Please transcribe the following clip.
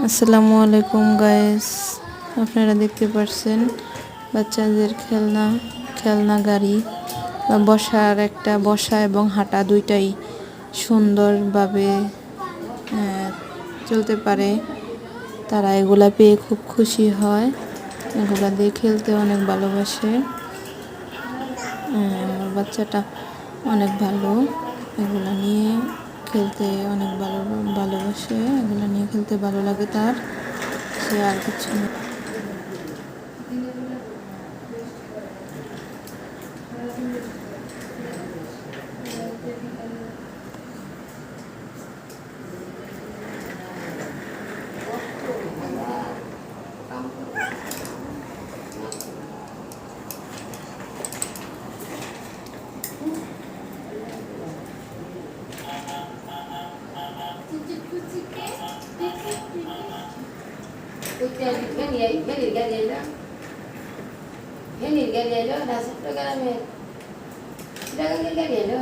আসসালামু আলাইকুম গাইস, আপনারা দেখতে পাচ্ছেন বাচ্চাদের খেলনা গাড়ি বা বসা এবং হাঁটা দুইটাই সুন্দরভাবে চলতে পারে। তারা এগুলা পেয়ে খুব খুশি হয়, এগুলা দিয়ে খেলতে অনেক ভালোবাসে। আমার বাচ্চাটা অনেক ভালো, এগুলা নিয়ে খেলতে অনেক ভালোবাসে, এগুলো নিয়ে খেলতে ভালো লাগে তার, সে আর কিছু না। Ini galiano, nasi tu kan ame. Dah kan galiano.